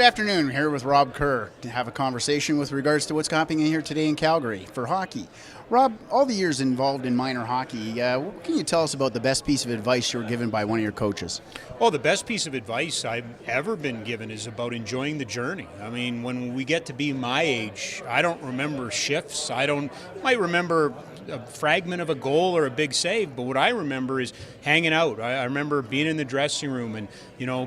afternoon. Here with Rob Kerr to have a conversation with regards to what's happening here today in Calgary for hockey. Rob, all the years involved in minor hockey, what can you tell us about the best piece of advice you were given by one of your coaches? Well, the best piece of advice I've ever been given is about enjoying the journey. I mean, when we get to be my age, I don't remember shifts. Might remember a fragment of a goal or a big save, but what I remember is hanging out. I remember being in the dressing room and,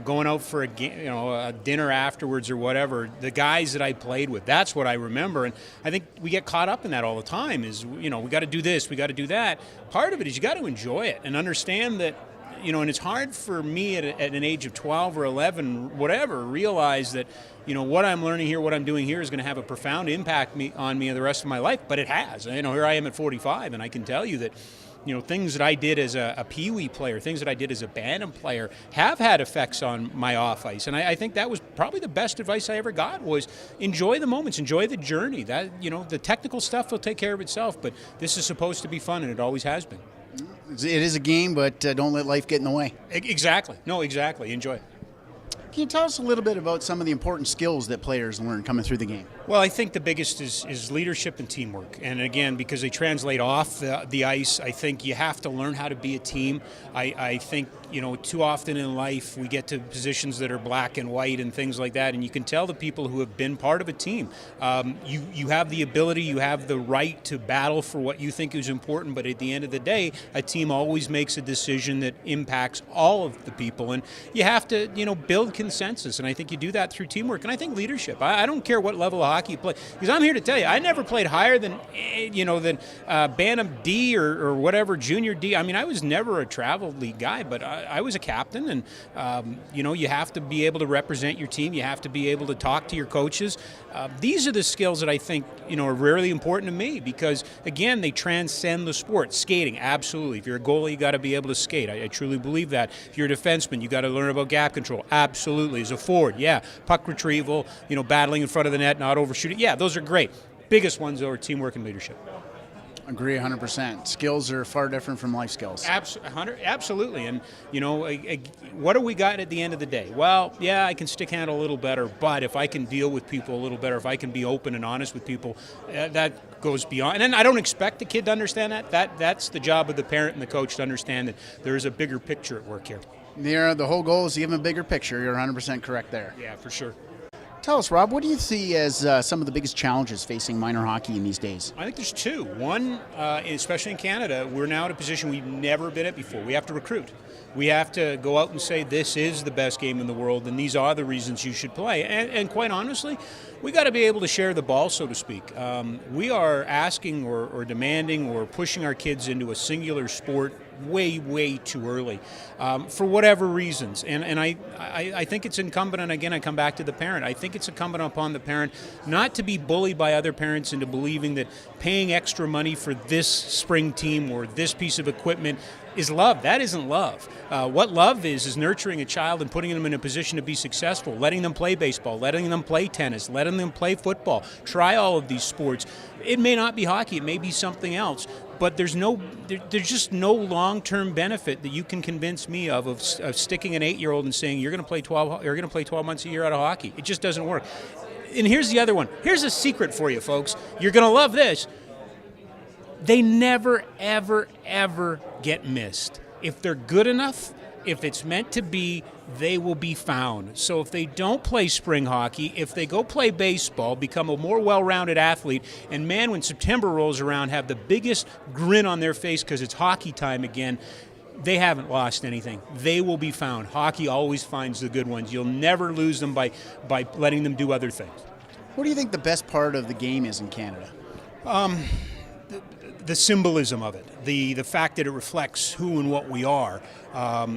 going out for a dinner afterwards or whatever. The guys that I played with, that's what I remember. And I think we get caught up in that all the time is, we got to do this, we got to do that. Part of it is you got to enjoy it and understand that, and it's hard for me at an age of 12 or 11, whatever, realize that, what I'm learning here, what I'm doing here is going to have a profound impact on me the rest of my life. But it has. Here I am at 45, and I can tell you that, things that I did as a peewee player, things that I did as a bantam player have had effects on my off ice. And I think that was probably the best advice I ever got was enjoy the moments, enjoy the journey. That, the technical stuff will take care of itself, but this is supposed to be fun, and it always has been. It is a game, but don't let life get in the way. Exactly. No, exactly. Enjoy it. Can you tell us a little bit about some of the important skills that players learn coming through the game? Well, I think the biggest is leadership and teamwork. And again, because they translate off the ice, I think you have to learn how to be a team. I think, too often in life we get to positions that are black and white and things like that, and you can tell the people who have been part of a team. You have the ability, you have the right to battle for what you think is important, but at the end of the day, a team always makes a decision that impacts all of the people, and you have to, build consensus, and I think you do that through teamwork. And I think leadership. I don't care what level of hockey you play, because I'm here to tell you, I never played higher than Bantam D or whatever, Junior D. I mean, I was never a travel league guy, but I was a captain, and you have to be able to represent your team. You have to be able to talk to your coaches. These are the skills that I think are really important to me because, again, they transcend the sport. Skating, absolutely. If you're a goalie, you got to be able to skate. I truly believe that. If you're a defenseman, you got to learn about gap control. Absolutely. As a forward, yeah, puck retrieval, battling in front of the net, not overshooting. Yeah, those are great. Biggest ones are teamwork and leadership. Agree 100%. Skills are far different from life skills. Absolutely. And, what do we got at the end of the day? Well, yeah, I can stick handle a little better, but if I can deal with people a little better, if I can be open and honest with people, that goes beyond. And then I don't expect the kid to understand that. That's the job of the parent and the coach to understand that there is a bigger picture at work here. The whole goal is to give them a bigger picture. You're 100% correct there. Yeah, for sure. Tell us, Rob, what do you see as some of the biggest challenges facing minor hockey in these days? I think there's two. One, especially in Canada, we're now in a position we've never been at before. We have to recruit. We have to go out and say this is the best game in the world and these are the reasons you should play. And quite honestly, we got to be able to share the ball, so to speak. We are asking or demanding or pushing our kids into a singular sport way too early for whatever reasons. And I think it's incumbent, and again I come back to the parent, I think it's incumbent upon the parent not to be bullied by other parents into believing that paying extra money for this spring team or this piece of equipment is love. That isn't love. What love is nurturing a child and putting them in a position to be successful, letting them play baseball, letting them play tennis, letting them play football, try all of these sports. It may not be hockey, it may be something else, but there's just no long-term benefit that you can convince me of sticking an 8-year-old and saying you're going to play 12 months a year out of hockey. It just doesn't work. And here's the other one. Here's a secret for you, folks. You're going to love this. They never, ever get missed. If they're good enough, if it's meant to be, they will be found. So if they don't play spring hockey, if they go play baseball, become a more well-rounded athlete, and man, when September rolls around, have the biggest grin on their face because it's hockey time again, they haven't lost anything. They will be found. Hockey always finds the good ones. You'll never lose them by letting them do other things. What do you think the best part of the game is in Canada? The symbolism of it, the fact that it reflects who and what we are,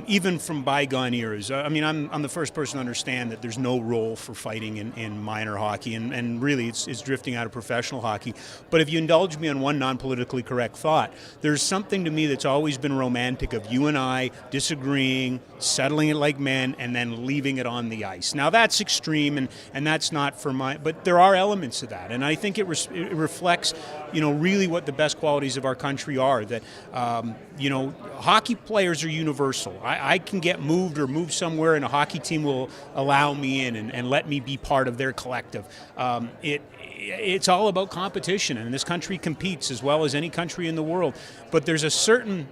even from bygone eras. I mean, I'm the first person to understand that there's no role for fighting in minor hockey, and really it's drifting out of professional hockey. But if you indulge me on one non-politically correct thought, there's something to me that's always been romantic of you and I disagreeing, settling it like men, and then leaving it on the ice. Now that's extreme, and that's not for but there are elements of that, and I think it reflects, really what the best qualities of our country are. that, hockey players are universal. I can get moved or move somewhere, and a hockey team will allow me in and let me be part of their collective. It's all about competition, and this country competes as well as any country in the world. But there's a certain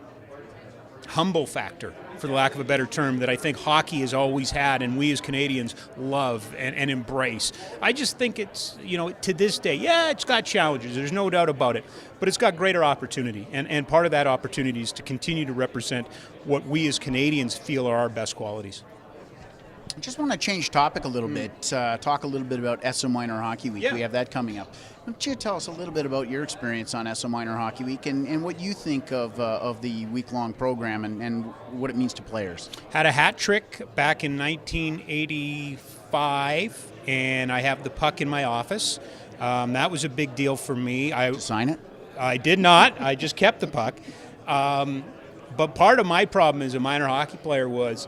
humble factor, for the lack of a better term, that I think hockey has always had, and we as Canadians love and embrace. I just think it's, to this day, it's got challenges, there's no doubt about it, but it's got greater opportunity, and part of that opportunity is to continue to represent what we as Canadians feel are our best qualities. I just want to change topic a little bit, talk a little bit about SO Minor Hockey Week. Yeah. We have that coming up. Why don't you tell us a little bit about your experience on SO Minor Hockey Week and what you think of the week-long program and what it means to players? Had a hat trick back in 1985, and I have the puck in my office. That was a big deal for me. Did you sign it? I did not. I just kept the puck. But part of my problem as a minor hockey player was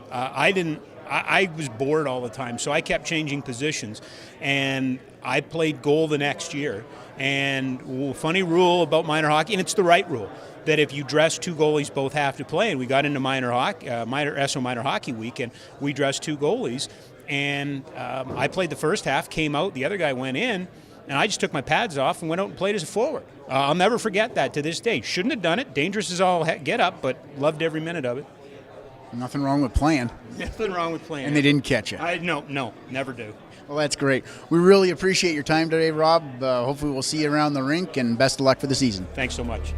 I was bored all the time, so I kept changing positions, and I played goal the next year. And funny rule about minor hockey, and it's the right rule, that if you dress two goalies, both have to play. And we got into SO Minor Hockey Week, and we dressed two goalies. And I played the first half, came out, the other guy went in, and I just took my pads off and went out and played as a forward. I'll never forget that to this day. Shouldn't have done it. Dangerous as all get up, but loved every minute of it. Nothing wrong with playing. Nothing wrong with playing. And they didn't catch you. No, never do. Well, that's great. We really appreciate your time today, Rob. Hopefully we'll see you around the rink, and best of luck for the season. Thanks so much.